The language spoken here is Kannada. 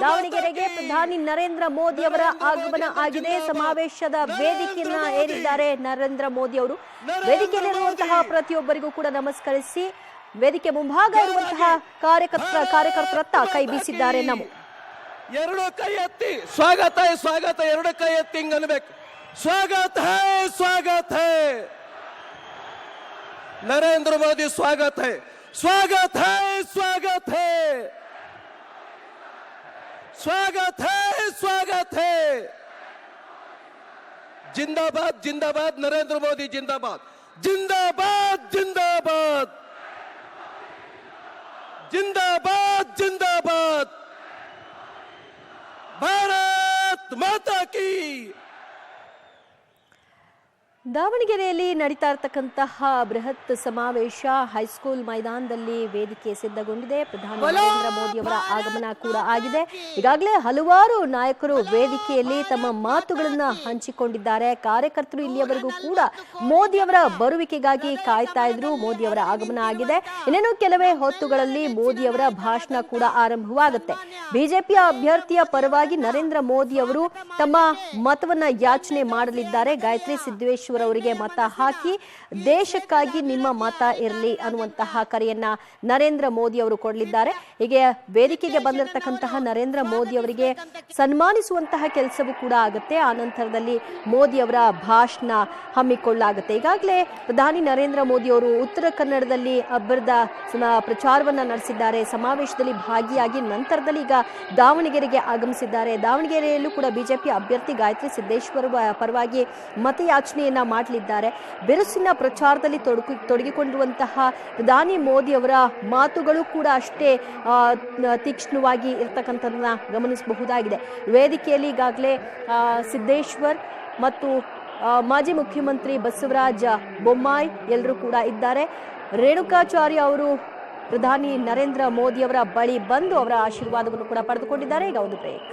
ದಾವಣಗೆರೆಗೆ ಪ್ರಧಾನಿ ನರೇಂದ್ರ ಮೋದಿ ಅವರ ಆಗಮನ ಆಗಿದೆ. ಸಮಾವೇಶದ ವೇದಿಕೆಯನ್ನ ಏರಿದ್ದಾರೆ ನರೇಂದ್ರ ಮೋದಿ ಅವರು. ವೇದಿಕೆಯಲ್ಲಿರುವಂತಹ ಪ್ರತಿಯೊಬ್ಬರಿಗೂ ಕೂಡ ನಮಸ್ಕರಿಸಿ ವೇದಿಕೆ ಮುಂಭಾಗ ಇರುವಂತಹ ಕಾರ್ಯಕರ್ತರತ್ತ ಕೈ ಬೀಸಿದ್ದಾರೆ. ನಮೋ ಎರಡು ಕೈ ಎತ್ತಿ ಸ್ವಾಗತ ಸ್ವಾಗತ, ಎರಡು ಕೈ ಎತ್ತಿ ಹಿಂಗ ಅನ್ಬೇಕು. स्वागत है नरेंद्र मोदी, स्वागत है स्वागत है स्वागत है स्वागत है स्वागत है। जिंदाबाद जिंदाबाद नरेंद्र मोदी, जिंदाबाद जिंदाबाद जिंदाबाद जिंदाबाद जिंदाबाद। भारत माता की। ದಾವಣಗೆರೆಯಲ್ಲಿ ನಡೀತಾ ಇರತಕ್ಕಂತಹ ಬೃಹತ್ ಸಮಾವೇಶ ಹೈಸ್ಕೂಲ್ ಮೈದಾನದಲ್ಲಿ ವೇದಿಕೆ ಸಿದ್ಧಗೊಂಡಿದೆ. ಪ್ರಧಾನಿ ನರೇಂದ್ರ ಮೋದಿ ಅವರ ಆಗಮನ ಕೂಡ ಆಗಿದೆ. ಈಗಾಗಲೇ ಹಲವಾರು ನಾಯಕರು ವೇದಿಕೆಯಲ್ಲಿ ತಮ್ಮ ಮಾತುಗಳನ್ನ ಹಂಚಿಕೊಂಡಿದ್ದಾರೆ. ಕಾರ್ಯಕರ್ತರು ಇಲ್ಲಿಯವರೆಗೂ ಕೂಡ ಮೋದಿ ಅವರ ಬರುವಿಕೆಗಾಗಿ ಕಾಯ್ತಾ ಇದ್ರು. ಮೋದಿ ಅವರ ಆಗಮನ ಆಗಿದೆ. ಇನ್ನೇನು ಕೆಲವೇ ಹೊತ್ತುಗಳಲ್ಲಿ ಮೋದಿ ಅವರ ಭಾಷಣ ಕೂಡ ಆರಂಭವಾಗುತ್ತೆ. ಬಿಜೆಪಿಯ ಅಭ್ಯರ್ಥಿಯ ಪರವಾಗಿ ನರೇಂದ್ರ ಮೋದಿ ಅವರು ತಮ್ಮ ಮತವನ್ನ ಯಾಚನೆ ಮಾಡಲಿದ್ದಾರೆ. ಗಾಯತ್ರಿ ಸಿದ್ದೇಶ್ವರ ಅವರಿಗೆ ಮತ ಹಾಕಿ ದೇಶಕ್ಕಾಗಿ ನಿಮ್ಮ ಮತ ಇರಲಿ ಅನ್ನುವಂತಹ ಕರೆಯನ್ನ ನರೇಂದ್ರ ಮೋದಿ ಅವರು ಕೊಡಲಿದ್ದಾರೆ. ಹೀಗೆ ವೇದಿಕೆಗೆ ಬಂದಿರತಕ್ಕಂತಹ ನರೇಂದ್ರ ಮೋದಿ ಅವರಿಗೆ ಸನ್ಮಾನಿಸುವಂತಹ ಕೆಲಸವೂ ಕೂಡ ಆಗುತ್ತೆ. ಆ ನಂತರದಲ್ಲಿ ಮೋದಿ ಅವರ ಭಾಷಣ ಹಮ್ಮಿಕೊಳ್ಳಲಾಗುತ್ತೆ. ಈಗಾಗಲೇ ಪ್ರಧಾನಿ ನರೇಂದ್ರ ಮೋದಿ ಅವರು ಉತ್ತರ ಕನ್ನಡದಲ್ಲಿ ಅಬ್ಬರದ ಪ್ರಚಾರವನ್ನ ನಡೆಸಿದ್ದಾರೆ. ಸಮಾವೇಶದಲ್ಲಿ ಭಾಗಿಯಾಗಿ ನಂತರದಲ್ಲಿ ಈಗ ದಾವಣಗೆರೆಗೆ ಆಗಮಿಸಿದ್ದಾರೆ. ದಾವಣಗೆರೆಯಲ್ಲೂ ಕೂಡ ಬಿಜೆಪಿ ಅಭ್ಯರ್ಥಿ ಗಾಯತ್ರಿ ಸಿದ್ದೇಶ್ವರ ಪರವಾಗಿ ಮತಯಾಚನೆಯನ್ನ ಮಾಡಲಿದ್ದಾರೆ. ಬಿರುಸಿನ ಪ್ರಚಾರದಲ್ಲಿ ತೊಡಗಿಕೊಂಡಿರುವಂತಹ ಪ್ರಧಾನಿ ಮೋದಿ ಅವರ ಮಾತುಗಳು ಕೂಡ ಅಷ್ಟೇ ತೀಕ್ಷ್ಣವಾಗಿ ಇರ್ತಕ್ಕಂಥದ್ದನ್ನ ಗಮನಿಸಬಹುದಾಗಿದೆ. ವೇದಿಕೆಯಲ್ಲಿ ಈಗಾಗಲೇ ಸಿದ್ದೇಶ್ವರ್ ಮತ್ತು ಮಾಜಿ ಮುಖ್ಯಮಂತ್ರಿ ಬಸವರಾಜ ಬೊಮ್ಮಾಯಿ ಎಲ್ಲರೂ ಕೂಡ ಇದ್ದಾರೆ. ರೇಣುಕಾಚಾರ್ಯ ಅವರು ಪ್ರಧಾನಿ ನರೇಂದ್ರ ಮೋದಿ ಅವರ ಬಳಿ ಬಂದು ಅವರ ಆಶೀರ್ವಾದವನ್ನು ಕೂಡ ಪಡೆದುಕೊಂಡಿದ್ದಾರೆ. ಈಗ ಒಂದು ಬ್ರೇಕ್.